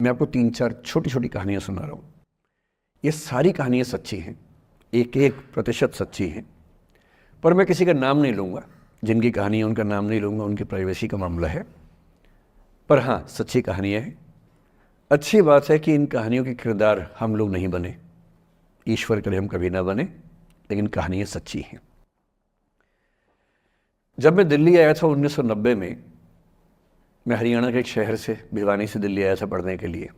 मैं आपको 3-4 छोटी छोटी कहानियाँ सुना रहा हूँ। ये सारी कहानियाँ सच्ची हैं, 1-1% सच्ची हैं, पर मैं किसी का नाम नहीं लूँगा। जिनकी कहानी है उनका नाम नहीं लूँगा, उनकी प्राइवेसी का मामला है। पर हाँ, सच्ची कहानियाँ हैं। अच्छी बात है कि इन कहानियों के किरदार हम लोग नहीं बने, ईश्वर करे हम कभी ना बने, लेकिन कहानियाँ सच्ची हैं। जब मैं दिल्ली आया था 1990 में, मैं हरियाणा के एक शहर से, भिवानी से दिल्ली आया था पढ़ने के लिए।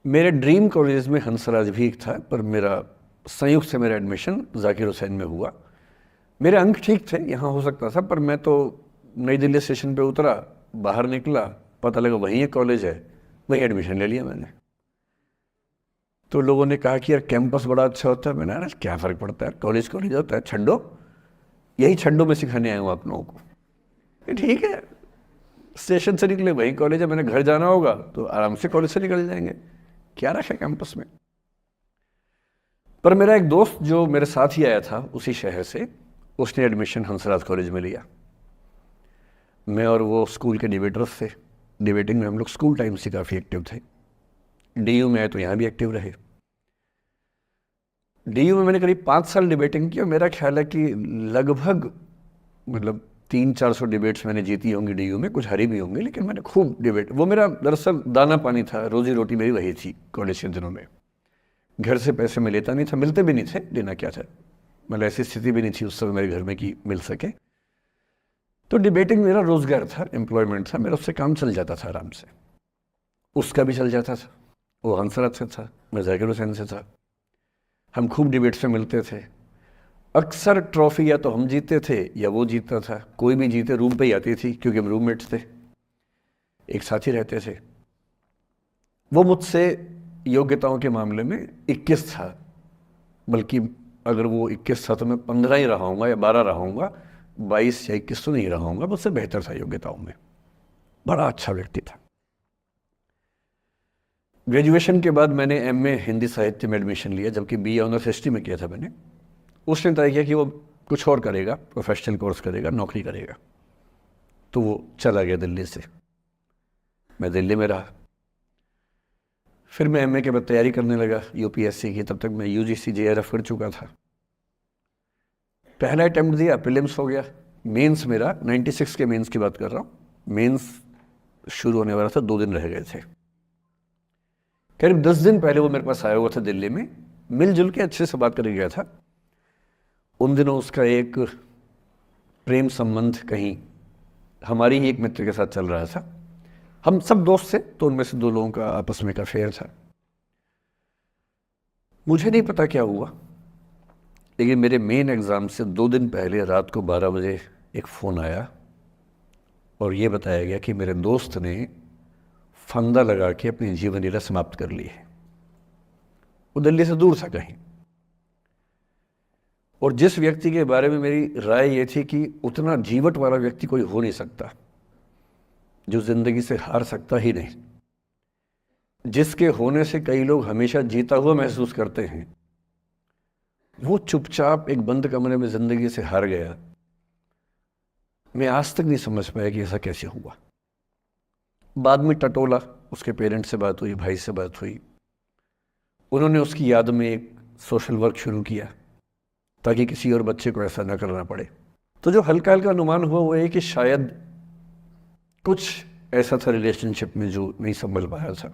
मेरे ड्रीम कॉलेज में हंसराज भी एक था, पर मेरा संयुक्त से मेरा एडमिशन जाकिर हुसैन में हुआ। मेरे अंक ठीक थे, यहाँ हो सकता था, पर मैं तो नई दिल्ली स्टेशन पे उतरा, बाहर निकला, पता लगा वहीं एक कॉलेज है, वहीं एडमिशन ले लिया मैंने। तो लोगों ने कहा कि यार कैंपस बड़ा अच्छा होता है। मैंने, अरे क्या फ़र्क पड़ता है, कॉलेज कॉलेज होता है, छड्डो, यही छड्डो में सिखाने आया हूँ आप लोगों को। ठीक है, स्टेशन से निकले वहीं कॉलेज है, मैंने घर जाना होगा तो आराम से कॉलेज से निकल जाएंगे, क्या रखा है कैंपस में। पर मेरा एक दोस्त जो मेरे साथ ही आया था उसी शहर से, उसने एडमिशन हंसराज कॉलेज में लिया। मैं और वो स्कूल के डिबेटर्स थे, डिबेटिंग में हम लोग स्कूल टाइम से काफ़ी एक्टिव थे। डीयू में आए तो यहाँ भी एक्टिव रहे। डीयू में मैंने करीब 5 साल डिबेटिंग की और मेरा ख्याल है कि लगभग 300-400 डिबेट्स मैंने जीती होंगी डीयू में, कुछ हारी भी होंगी, लेकिन मैंने खूब डिबेट, वो मेरा दरअसल दाना पानी था, रोजी रोटी मेरी वही थी कॉलेज के दिनों में। घर से पैसे मैं लेता नहीं था, मिलते भी नहीं थे, लेना क्या था, मतलब ऐसी स्थिति भी नहीं थी उस समय मेरे घर में कि मिल सके। तो डिबेटिंग मेरा रोजगार था, एम्प्लॉयमेंट था मेरा, उससे काम चल जाता था आराम से। उसका भी चल जाता था, वो हंसराज से था, मैं जाकिर हुसैन से था। हम खूब डिबेट्स में मिलते थे। अक्सर ट्रॉफी या तो हम जीतते थे या वो जीतता था, कोई भी जीते रूम पे ही आती थी, क्योंकि हम रूममेट्स थे, एक साथ ही रहते थे। वो मुझसे योग्यताओं के मामले में 21 था, बल्कि अगर वो 21 था तो मैं 15 ही रहा हूँगा या 12 रहा हूँगा, 22 या 21 तो नहीं रहा हूँगा, मुझसे बेहतर था योग्यताओं में, बड़ा अच्छा व्यक्ति था। ग्रेजुएशन के बाद मैंने एमए हिंदी साहित्य में एडमिशन लिया, जबकि बीए ऑनर्स हिस्ट्री में किया था मैंने। उसने तय किया कि वो कुछ और करेगा, प्रोफेशनल कोर्स करेगा, नौकरी करेगा, तो वो चला गया दिल्ली से। मैं दिल्ली में रहा। फिर मैं एमए के बाद तैयारी करने लगा यूपीएससी की। तब तक मैं यूजीसी जेआरएफ कर चुका था। पहला अटेम्प्ट दिया, प्रीलिम्स हो गया। मेंस मेरा 96 के मेंस की बात कर रहा हूँ, मेंस शुरू होने वाला था, 2 दिन रह गए थे। करीब 10 दिन पहले वो मेरे पास आया हुआ था दिल्ली में, मिलजुल के अच्छे से बात करके गया था। उन दिनों उसका एक प्रेम संबंध कहीं हमारी ही एक मित्र के साथ चल रहा था। हम सब दोस्त थे, तो उनमें से 2 लोगों का आपस में का अफेयर था। मुझे नहीं पता क्या हुआ, लेकिन मेरे मेन एग्ज़ाम से 2 दिन पहले रात को 12 बजे एक फ़ोन आया और ये बताया गया कि मेरे दोस्त ने फंदा लगा के अपनी जीवन लीला समाप्त कर ली है। वो दिल्ली से दूर था कहीं, और जिस व्यक्ति के बारे में मेरी राय ये थी कि उतना जीवट वाला व्यक्ति कोई हो नहीं सकता, जो ज़िंदगी से हार सकता ही नहीं, जिसके होने से कई लोग हमेशा जीता हुआ महसूस करते हैं, वो चुपचाप एक बंद कमरे में ज़िंदगी से हार गया। मैं आज तक नहीं समझ पाया कि ऐसा कैसे हुआ। बाद में टटोला, उसके पेरेंट्स से बात हुई, भाई से बात हुई, उन्होंने उसकी याद में एक सोशल वर्क शुरू किया ताकि किसी और बच्चे को ऐसा ना करना पड़े। तो जो हल्का हल्का अनुमान हुआ वो है कि शायद कुछ ऐसा था रिलेशनशिप में जो नहीं संभल पाया था,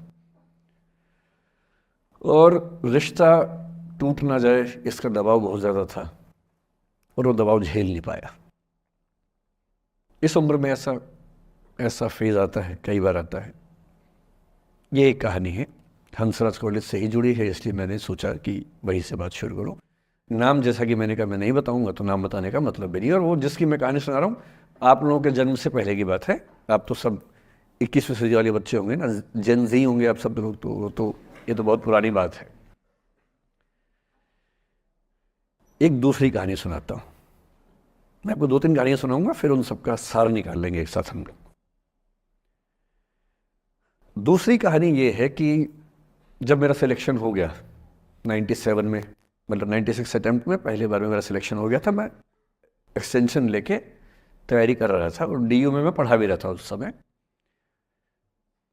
और रिश्ता टूट ना जाए इसका दबाव बहुत ज़्यादा था, और वो दबाव झेल नहीं पाया। इस उम्र में ऐसा फेज़ आता है, कई बार आता है। ये एक कहानी है, हंसराज कॉलेज से ही जुड़ी है, इसलिए मैंने सोचा कि वहीं से बात शुरू करूँ। नाम जैसा कि मैंने कहा मैं नहीं बताऊंगा, तो नाम बताने का मतलब भी नहीं। और वो जिसकी मैं कहानी सुना रहा हूँ, आप लोगों के जन्म से पहले की बात है। आप तो सब 21वीं सदी वाले बच्चे होंगे ना, जेन ज़ी होंगे आप सब लोग, तो ये तो बहुत पुरानी बात है। एक दूसरी कहानी सुनाता हूँ। मैं आपको 2-3 कहानियाँ सुनाऊंगा, फिर उन सबका सार निकाल लेंगे एक साथ हम लोग। दूसरी कहानी ये है कि जब मेरा सिलेक्शन हो गया 97 में, मतलब 96 अटेम्प्ट में पहली बार में मेरा सिलेक्शन हो गया था, मैं एक्सटेंशन लेके तैयारी कर रहा था, और डीयू में मैं पढ़ा भी रहा था उस समय।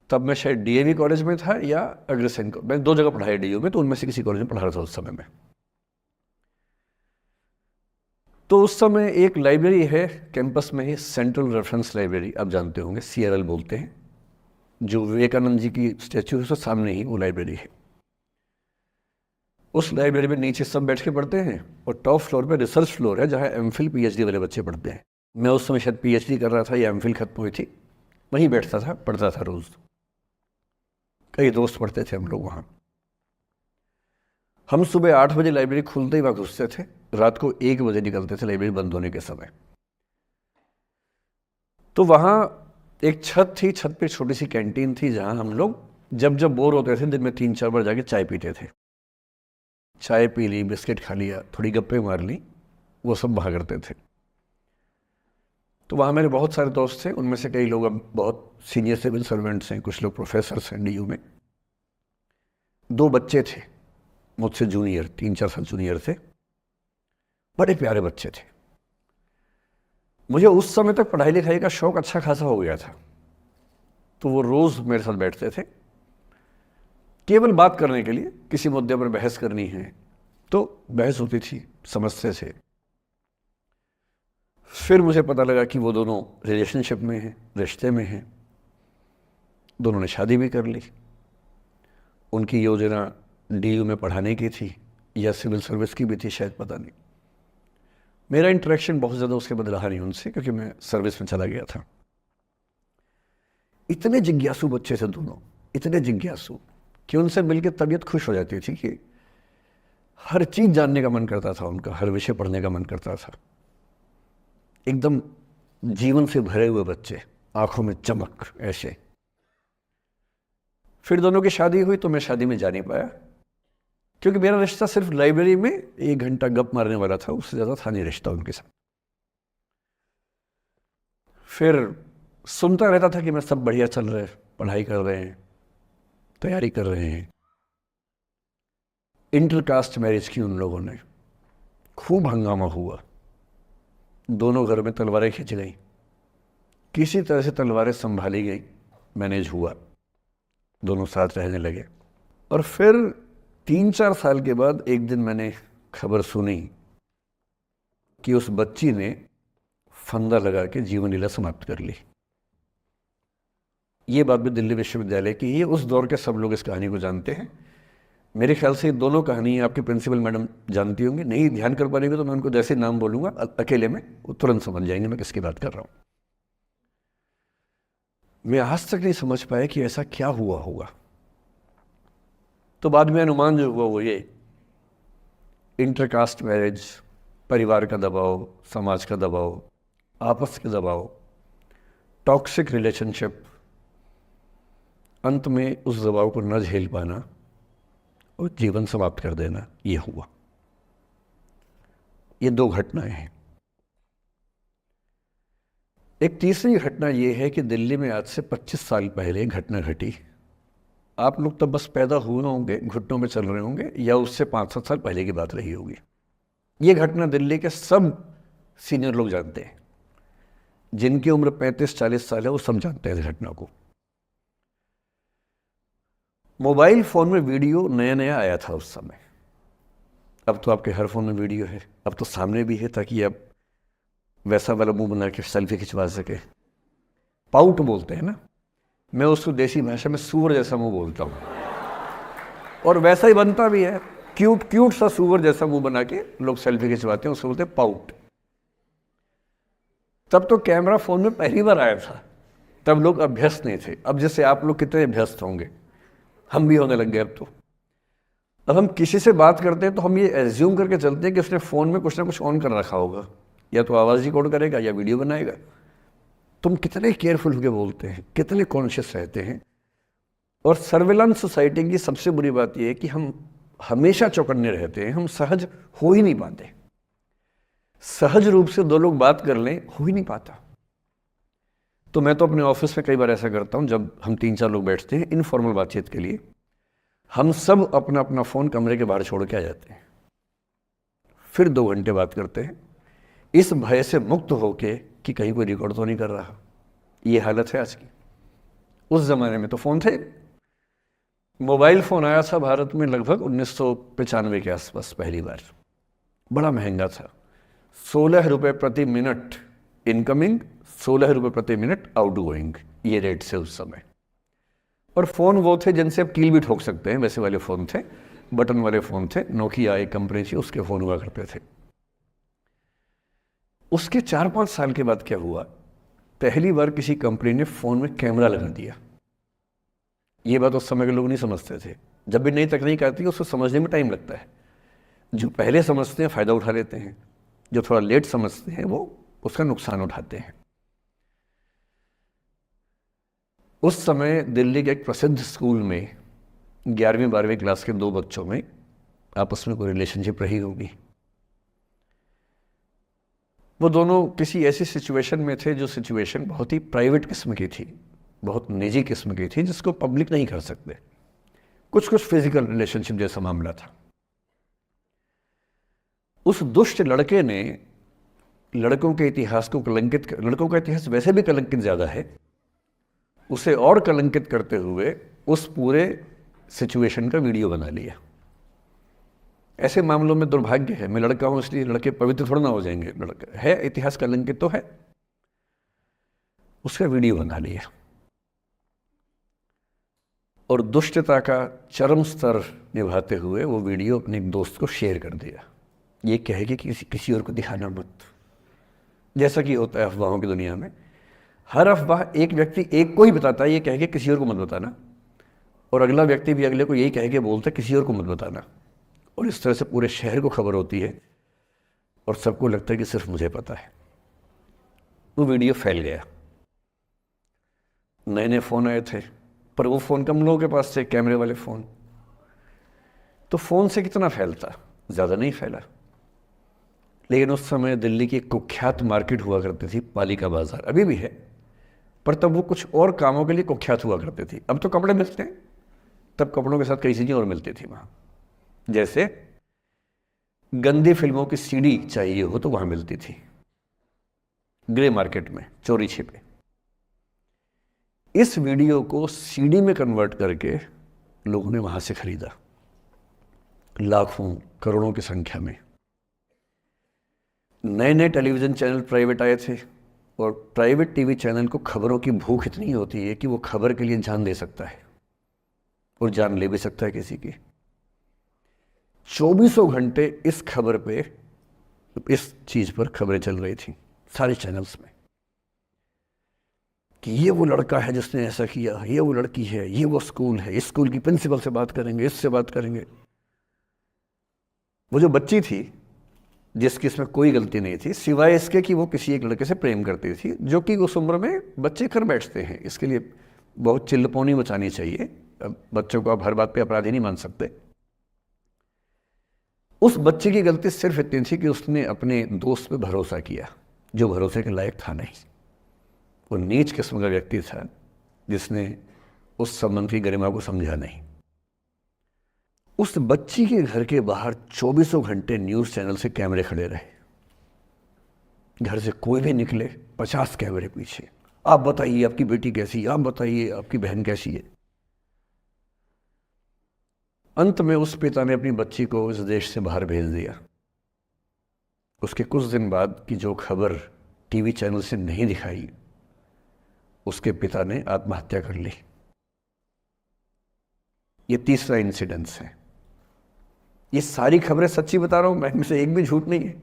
तब मैं शायद डीएवी कॉलेज में था या अग्रसेन को, मैं 2 जगह पढ़ा है डीयू में, तो उनमें से किसी कॉलेज में पढ़ा रहा था उस समय में। तो उस समय एक लाइब्रेरी है कैंपस में ही, सेंट्रल रेफरेंस लाइब्रेरी, आप जानते होंगे, CRL बोलते हैं, जो विवेकानंद जी की स्टैच्यू है उसके सामने ही वो लाइब्रेरी है। उस लाइब्रेरी में नीचे सब बैठ के पढ़ते हैं और टॉप फ्लोर पे रिसर्च फ्लोर है जहाँ MPhil PhD वाले बच्चे पढ़ते हैं। मैं उस समय शायद PhD कर रहा था या MPhil खत्म हुई थी, वहीं बैठता था, पढ़ता था रोज़। कई दोस्त पढ़ते थे हम लोग वहाँ। हम सुबह 8 बजे लाइब्रेरी खुलते ही वहाँ घुसते थे, रात को 1 बजे निकलते थे लाइब्रेरी बंद होने के समय। तो वहाँ एक छत थी, छत पे छोटी सी कैंटीन थी जहाँ हम लोग जब जब बोर होते थे दिन में 3-4 बार जाके चाय पीते थे। चाय पी ली, बिस्किट खा लिया, थोड़ी गप्पे मार ली, वो सब वहाँ करते थे। तो वहाँ मेरे बहुत सारे दोस्त थे, उनमें से कई लोग अब बहुत सीनियर सिविल सर्वेंट्स हैं, कुछ लोग प्रोफेसर्स हैं DU में। 2 बच्चे थे मुझसे जूनियर, 3-4 साल जूनियर थे, बड़े प्यारे बच्चे थे। मुझे उस समय तक पढ़ाई लिखाई का शौक अच्छा खासा हो गया था, तो वो रोज़ मेरे साथ बैठते थे केवल बात करने के लिए, किसी मुद्दे पर बहस करनी है तो बहस होती थी, समझते थे। फिर मुझे पता लगा कि वो दोनों रिलेशनशिप में हैं, रिश्ते में हैं, दोनों ने शादी भी कर ली। उनकी योजना DU में पढ़ाने की थी या सिविल सर्विस की भी थी, शायद पता नहीं। मेरा इंटरेक्शन बहुत ज़्यादा उसके बाद रहा नहीं उनसे, क्योंकि मैं सर्विस में चला गया था। इतने जिज्ञासु बच्चे थे दोनों, इतने जिज्ञासु कि उनसे मिलकर तबीयत खुश हो जाती थी, कि हर चीज़ जानने का मन करता था उनका, हर विषय पढ़ने का मन करता था। एकदम जीवन से भरे हुए बच्चे, आंखों में चमक ऐसे। फिर दोनों की शादी हुई तो मैं शादी में जा नहीं पाया, क्योंकि मेरा रिश्ता सिर्फ लाइब्रेरी में 1 घंटा गप मारने वाला था, उससे ज़्यादा था नहीं रिश्ता उनके साथ। फिर सुनता रहता था कि मैं सब बढ़िया चल रहे, पढ़ाई कर रहे हैं, तैयारी कर रहे हैं। इंटरकास्ट मैरिज की उन लोगों ने, खूब हंगामा हुआ, दोनों घर में तलवारें खिंच गई, किसी तरह से तलवारें संभाली गई, मैनेज हुआ, दोनों साथ रहने लगे। और फिर 3-4 साल के बाद एक दिन मैंने खबर सुनी कि उस बच्ची ने फंदा लगा के जीवन लीला समाप्त कर ली। ये बात भी दिल्ली विश्वविद्यालय की, ये उस दौर के सब लोग इस कहानी को जानते हैं। मेरे ख्याल से दोनों कहानी आपके प्रिंसिपल मैडम जानती होंगी, नहीं ध्यान कर पाएंगे तो मैं उनको जैसे नाम बोलूँगा अकेले में वो तुरंत समझ जाएंगे मैं किसकी बात कर रहा हूँ। मैं आज तक नहीं समझ पाया कि ऐसा क्या हुआ होगा। तो बाद में अनुमान जो हुआ वो ये, इंटरकास्ट मैरिज, परिवार का दबाव, समाज का दबाव, आपस के दबाव, टॉक्सिक रिलेशनशिप, अंत में उस दबाव को न झेल पाना और जीवन समाप्त कर देना, ये हुआ। ये 2 घटनाएं हैं। एक तीसरी घटना ये है कि दिल्ली में आज से 25 साल पहले एक घटना घटी। आप लोग तब बस पैदा हुए होंगे, घुटनों में चल रहे होंगे, या उससे 5-7 साल पहले की बात रही होगी। ये घटना दिल्ली के सब सीनियर लोग जानते हैं, जिनकी उम्र 35-40 साल है वो सब जानते हैं इस घटना को। मोबाइल फ़ोन में वीडियो नया नया आया था उस समय, अब तो आपके हर फ़ोन में वीडियो है, अब तो सामने भी है, ताकि आप वैसा वाला मुंह बना के सेल्फी खिंचवा सके। पाउट बोलते हैं ना, मैं उसको देसी भाषा में सूअर जैसा मुंह बोलता हूँ, और वैसा ही बनता भी है, क्यूट क्यूट सा सूअर जैसा मुंह बना के लोग सेल्फी खिंचवाते हैं, उसको बोलते हैं पाउट। तब तो कैमरा फ़ोन में पहली बार आया था, तब लोग अभ्यस्त नहीं थे। अब जैसे आप लोग कितने अभ्यस्त होंगे, हम भी होने लग गए अब तो। अब हम किसी से बात करते हैं तो हम ये एज्यूम करके चलते हैं कि उसने फ़ोन में कुछ ना कुछ ऑन कर रखा होगा, या तो आवाज़ रिकॉर्ड करेगा या वीडियो बनाएगा। तुम कितने केयरफुल होकर बोलते हैं, कितने कॉन्शियस रहते हैं। और सर्विलांस सोसाइटी की सबसे बुरी बात यह है कि हम हमेशा चौकन्ने रहते हैं, हम सहज हो ही नहीं पाते। सहज रूप से 2 लोग बात कर लें, हो ही नहीं पाता। तो मैं तो अपने ऑफिस में कई बार ऐसा करता हूँ, जब हम 3-4 लोग बैठते हैं इनफॉर्मल बातचीत के लिए, हम सब अपना अपना फ़ोन कमरे के बाहर छोड़ के आ जाते हैं, फिर 2 घंटे बात करते हैं, इस भय से मुक्त होके कि कहीं कोई रिकॉर्ड तो नहीं कर रहा। ये हालत है आज की। उस ज़माने में तो फ़ोन थे। मोबाइल फ़ोन आया था भारत में लगभग 1995 के आसपास पहली बार। बड़ा महंगा था, 16 रुपये प्रति मिनट इनकमिंग, 16 रुपये प्रति मिनट आउटगोइंग, ये रेट से उस समय। और फ़ोन वो थे जिनसे आप कील भी ठोक सकते हैं, वैसे वाले फ़ोन थे, बटन वाले फ़ोन थे। नोकिया एक कंपनी थी, उसके फ़ोन हुआ करते थे। उसके 4-5 साल के बाद क्या हुआ, पहली बार किसी कंपनी ने फ़ोन में कैमरा लगा दिया। ये बात उस समय के लोग नहीं समझते थे। जब भी नई तकनीक आती है उसको समझने में टाइम लगता है। जो पहले समझते हैं फ़ायदा उठा लेते हैं, जो थोड़ा लेट समझते हैं वो उसका नुकसान उठाते हैं। उस समय दिल्ली के एक प्रसिद्ध स्कूल में 11वीं-12वीं क्लास के 2 बच्चों में आपस में कोई रिलेशनशिप रही होगी। वो दोनों किसी ऐसी सिचुएशन में थे जो सिचुएशन बहुत ही प्राइवेट किस्म की थी, बहुत निजी किस्म की थी, जिसको पब्लिक नहीं कर सकते। कुछ फिजिकल रिलेशनशिप जैसा मामला था। उस दुष्ट लड़के ने लड़कों के इतिहास को कलंकित कर, लड़कों का इतिहास वैसे भी कलंकित ज़्यादा है, उसे और कलंकित करते हुए उस पूरे सिचुएशन का वीडियो बना लिया। ऐसे मामलों में दुर्भाग्य है, मैं लड़का हूं इसलिए लड़के पवित्र थोड़ा ना हो जाएंगे। लड़का है, इतिहास कलंकित तो है, उसका वीडियो बना लिया और दुष्टता का चरम स्तर निभाते हुए वो वीडियो अपने एक दोस्त को शेयर कर दिया। ये कहे कि किसी और को दिखाना मत, जैसा कि होता है अफवाहों की दुनिया में। हर अफवाह एक व्यक्ति एक को ही बताता है, ये कह के किसी और को मत बताना, और अगला व्यक्ति भी अगले को यही कह के बोलता है किसी और को मत बताना। और इस तरह से पूरे शहर को खबर होती है और सबको लगता है कि सिर्फ मुझे पता है। वो वीडियो फैल गया। नए नए फ़ोन आए थे, पर वो फ़ोन कम लोगों के पास थे, कैमरे वाले फ़ोन। तो फ़ोन से कितना फैलता, ज़्यादा नहीं फैला। लेकिन उस समय दिल्ली की एक कुख्यात मार्केट हुआ करती थी, पालिका बाज़ार, अभी भी है, पर तब वो कुछ और कामों के लिए कुख्यात हुआ करती थी। अब तो कपड़े मिलते हैं, तब कपड़ों के साथ कई चीज़ें और मिलती थी वहाँ। जैसे गंदी फिल्मों की सीडी चाहिए हो तो वहाँ मिलती थी, ग्रे मार्केट में चोरी छिपे। इस वीडियो को सीडी में कन्वर्ट करके लोगों ने वहाँ से खरीदा, लाखों करोड़ों की संख्या में। नए नए टेलीविज़न चैनल प्राइवेट आए थे, और प्राइवेट टीवी चैनल को खबरों की भूख इतनी होती है कि वो खबर के लिए जान दे सकता है और जान ले भी सकता है किसी की। 24 घंटे इस खबर पे, इस चीज़ पर खबरें चल रही थी सारे चैनल्स में कि ये वो लड़का है जिसने ऐसा किया, ये वो लड़की है, ये वो स्कूल है, इस स्कूल की प्रिंसिपल से बात करेंगे, इससे बात करेंगे। वो जो बच्ची थी जिसकी इसमें कोई गलती नहीं थी, सिवाय इसके कि वो किसी एक लड़के से प्रेम करती थी, जो कि उस उम्र में बच्चे कर बैठते हैं। इसके लिए बहुत चिल्लपौनी मचानी चाहिए। बच्चों को आप हर बात पे अपराधी नहीं मान सकते। उस बच्चे की गलती सिर्फ इतनी थी कि उसने अपने दोस्त पे भरोसा किया, जो भरोसे के लायक था नहीं। वो नीच किस्म का व्यक्ति था जिसने उस संबंध की गरिमा को समझा नहीं। उस बच्ची के घर के बाहर 24 घंटे न्यूज़ चैनल से कैमरे खड़े रहे। घर से कोई भी निकले 50 कैमरे पीछे, आप बताइए आपकी बेटी कैसी है, आप बताइए आपकी बहन कैसी है। अंत में उस पिता ने अपनी बच्ची को इस देश से बाहर भेज दिया। उसके कुछ दिन बाद की जो खबर टीवी चैनल से नहीं दिखाई, उसके पिता ने आत्महत्या कर ली। ये तीसरा इंसिडेंस है। ये सारी खबरें सच्ची बता रहा हूं मैं, इनमें से एक भी झूठ नहीं है।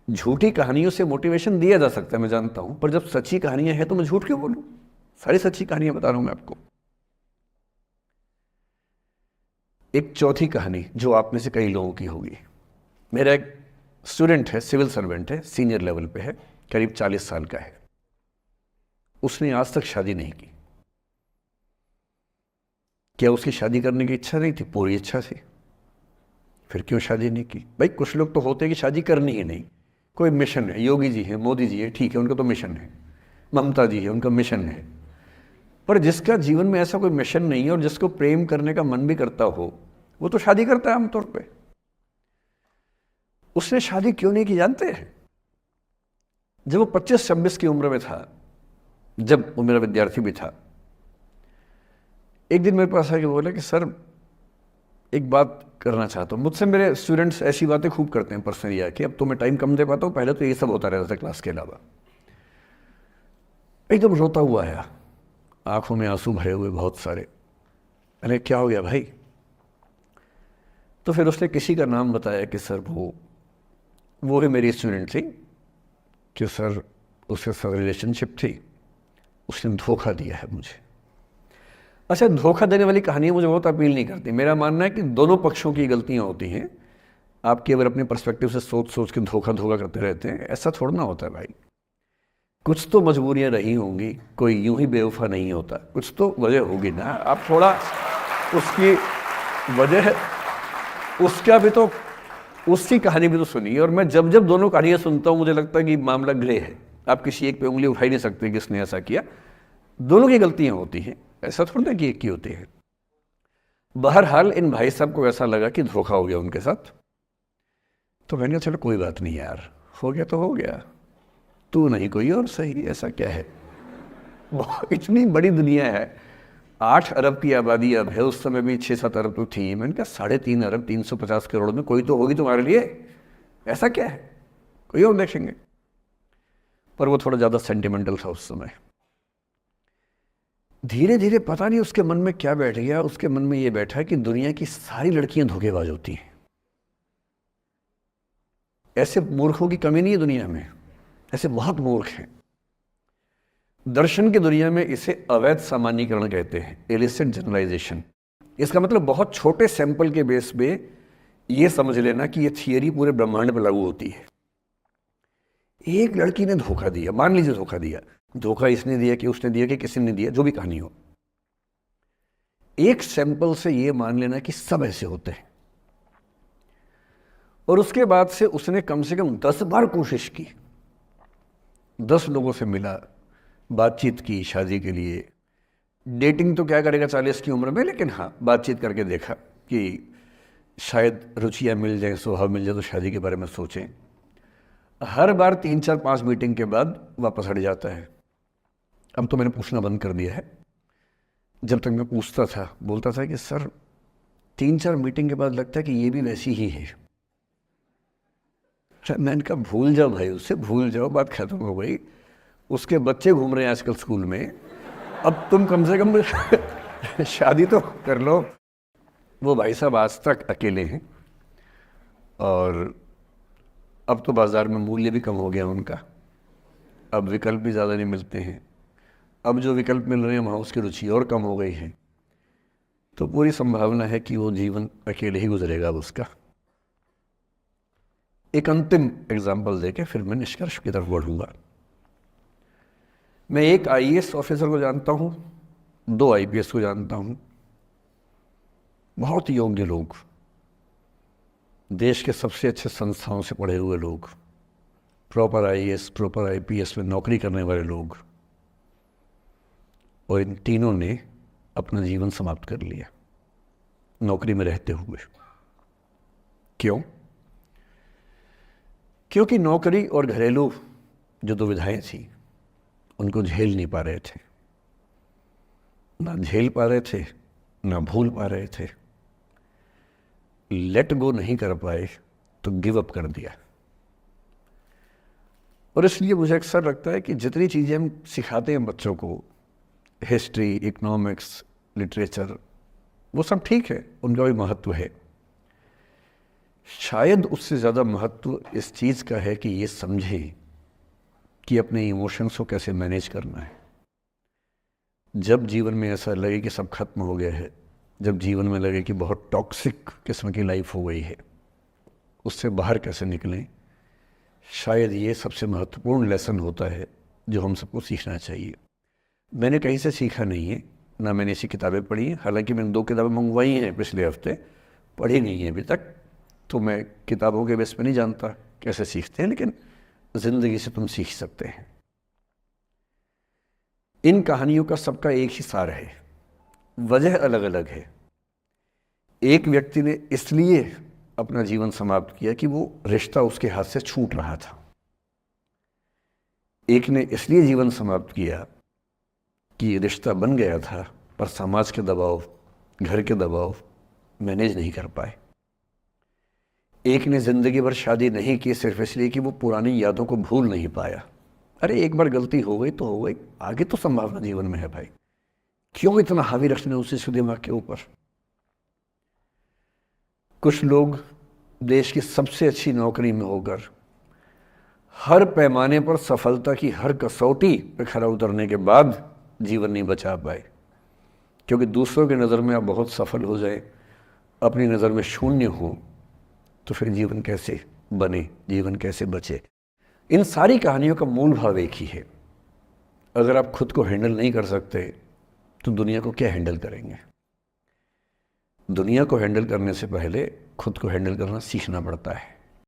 झूठी कहानियों से मोटिवेशन दिया जा सकता है, मैं जानता हूं, पर जब सच्ची कहानियां हैं तो मैं झूठ क्यों बोलूं? सारी सच्ची कहानियां बता रहा हूं मैं आपको। एक चौथी कहानी जो आप में से कई लोगों की होगी। मेरा एक स्टूडेंट है, सिविल सर्वेंट है, सीनियर लेवल पे है, करीब 40 साल का है। उसने आज तक शादी नहीं की। क्या उसकी शादी करने की इच्छा नहीं थी? पूरी इच्छा थी। फिर क्यों शादी नहीं की? भाई कुछ लोग तो होते हैं कि शादी करनी ही नहीं, कोई मिशन है। योगी जी है, मोदी जी है, ठीक है, उनका तो मिशन है। ममता जी है, उनका मिशन है। पर जिसका जीवन में ऐसा कोई मिशन नहीं है और जिसको प्रेम करने का मन भी करता हो, वो तो शादी करता है आमतौर पे। उसने शादी क्यों नहीं की जानते हैं? जब वो 25-26 की उम्र में था, जब वो मेरा विद्यार्थी भी था, एक दिन मेरे पास आके बोला कि सर एक बात करना चाहता हूँ। मुझसे मेरे स्टूडेंट्स ऐसी बातें खूब करते हैं पर्सनली आके, अब तो मैं टाइम कम दे पाता हूँ, पहले तो ये सब होता रहता था क्लास के अलावा। एकदम रोता हुआ आया, आंखों में आंसू भरे हुए बहुत सारे। अरे क्या हो गया भाई? तो फिर उसने किसी का नाम बताया कि सर वो ही मेरी स्टूडेंट थी कि सर उसके साथ रिलेशनशिप थी, उसने धोखा दिया है मुझे। अच्छा, धोखा देने वाली कहानी मुझे बहुत अपील नहीं करती। मेरा मानना है कि दोनों पक्षों की गलतियां होती हैं। आप केवल अपने पर्सपेक्टिव से सोच सोच के धोखा करते रहते हैं, ऐसा थोड़ा ना होता है भाई। कुछ तो मजबूरियां रही होंगी, कोई यूं ही बेवफा नहीं होता, कुछ तो वजह होगी ना। आप थोड़ा उसकी वजह, उसका भी तो, उसकी कहानी भी तो सुनिए। और मैं जब जब दोनों कहानियां सुनता हूं मुझे लगता है कि मामला ग्रे है। आप किसी एक पे उंगली उठा ही नहीं सकते कि इसने ऐसा किया। दोनों की गलतियां होती हैं, ऐसा थोड़ा ना कि एक की होती है। बहरहाल इन भाई साहब को ऐसा लगा कि धोखा हो गया उनके साथ। तो मैंने कहा चलो कोई बात नहीं यार, हो गया तो हो गया, तू नहीं कोई और सही, ऐसा क्या है। इतनी बड़ी दुनिया है, 8 अरब की आबादी अब है, उस समय भी 6-7 अरब तो थी। मैंने कहा 3.5 अरब 350 करोड़ में कोई तो होगी तुम्हारे लिए, ऐसा क्या है, कोई और देखेंगे। पर वो थोड़ा ज़्यादा सेंटिमेंटल था उस समय। धीरे धीरे पता नहीं उसके मन में क्या बैठ गया, उसके मन में ये बैठा कि दुनिया की सारी लड़कियां धोखेबाज होती हैं। ऐसे मूर्खों की कमी नहीं है दुनिया में, ऐसे बहुत मूर्ख हैं। दर्शन की दुनिया में इसे अवैध सामान्यीकरण कहते हैं, इलिसिट जनरलाइजेशन। इसका मतलब बहुत छोटे सैंपल के बेस पे ये समझ लेना कि ये थियरी पूरे ब्रह्मांड पर लागू होती है। एक लड़की ने धोखा दिया, मान लीजिए धोखा दिया, धोखा इसने दिया कि उसने दिया कि किसी ने दिया, जो भी कहानी हो, एक सैंपल से ये मान लेना कि सब ऐसे होते हैं। और उसके बाद से उसने कम से कम 10 बार कोशिश की, 10 लोगों से मिला, बातचीत की शादी के लिए। डेटिंग तो क्या करेगा 40 की उम्र में, लेकिन हाँ बातचीत करके देखा कि शायद रुचियाँ मिल जाएं, स्वभाव मिल जाए तो शादी के बारे में सोचें। हर बार 3-4-5 मीटिंग के बाद वापस हट जाता है। अब तो मैंने पूछना बंद कर दिया है। जब तक मैं पूछता था बोलता था कि सर 3-4 मीटिंग के बाद लगता है कि ये भी वैसी ही है। मैंने कहा भूल जाओ भाई, उससे भूल जाओ, बात खत्म हो गई। उसके बच्चे घूम रहे हैं आजकल स्कूल में, अब तुम कम से कम शादी तो कर लो। वो भाई साहब आज तक अकेले हैं और अब तो बाज़ार में मूल्य भी कम हो गया उनका, अब विकल्प भी ज़्यादा नहीं मिलते हैं। अब जो विकल्प मिल रहे हैं वहाँ उसकी रुचि और कम हो गई है। तो पूरी संभावना है कि वो जीवन अकेले ही गुजरेगा अब उसका। एक अंतिम एग्जाम्पल देके फिर मैं निष्कर्ष की तरफ बढ़ूंगा। मैं एक आईएएस ऑफिसर को जानता हूँ, 2 आईपीएस को जानता हूँ, बहुत योग्य लोग, देश के सबसे अच्छे संस्थाओं से पढ़े हुए लोग, प्रॉपर आईएएस प्रॉपर आईपीएस में नौकरी करने वाले लोग, और इन तीनों ने अपना जीवन समाप्त कर लिया नौकरी में रहते हुए। क्यों? क्योंकि नौकरी और घरेलू जो दुविधाएं थी उनको झेल नहीं पा रहे थे, ना झेल पा रहे थे ना भूल पा रहे थे। लेट गो नहीं कर पाए तो गिव अप कर दिया। और इसलिए मुझे अक्सर लगता है कि जितनी चीज़ें हम सिखाते हैं बच्चों को, हिस्ट्री, इकोनॉमिक्स, लिटरेचर, वो सब ठीक है, उनका भी महत्व है। शायद उससे ज़्यादा महत्व इस चीज़ का है कि ये समझें कि अपने इमोशंस को कैसे मैनेज करना है। जब जीवन में ऐसा लगे कि सब खत्म हो गया है, जब जीवन में लगे कि बहुत टॉक्सिक किस्म की लाइफ हो गई है, उससे बाहर कैसे निकलें, शायद ये सबसे महत्वपूर्ण लेसन होता है जो हम सबको सीखना चाहिए। मैंने कहीं से सीखा नहीं है, ना मैंने ऐसी किताबें पढ़ी हैं। हालांकि मैंने 2 किताबें मंगवाई हैं पिछले हफ्ते, पढ़ी नहीं है अभी तक, तो मैं किताबों के बेस पे नहीं जानता कैसे सीखते हैं, लेकिन ज़िंदगी से तुम सीख सकते हैं। इन कहानियों का सबका एक ही सार है, वजह अलग अलग है। एक व्यक्ति ने इसलिए अपना जीवन समाप्त किया कि वो रिश्ता उसके हाथ से छूट रहा था। एक ने इसलिए जीवन समाप्त किया कि रिश्ता बन गया था पर समाज के दबाव, घर के दबाव मैनेज नहीं कर पाए। एक ने ज़िंदगी भर शादी नहीं की सिर्फ इसलिए कि वो पुरानी यादों को भूल नहीं पाया। अरे एक बार गलती हो गई तो हो गई, आगे तो संभावना जीवन में है भाई, क्यों इतना हावी रखने उसी से दिमाग के ऊपर। कुछ लोग देश की सबसे अच्छी नौकरी में होकर हर पैमाने पर सफलता की हर कसौटी पे खरा उतरने के बाद जीवन नहीं बचा पाए, क्योंकि दूसरों की नज़र में आप बहुत सफल हो जाए, अपनी नज़र में शून्य हो, तो फिर जीवन कैसे बने, जीवन कैसे बचे। इन सारी कहानियों का मूल भाव एक ही है, अगर आप खुद को हैंडल नहीं कर सकते तो दुनिया को क्या हैंडल करेंगे। दुनिया को हैंडल करने से पहले खुद को हैंडल करना सीखना पड़ता है।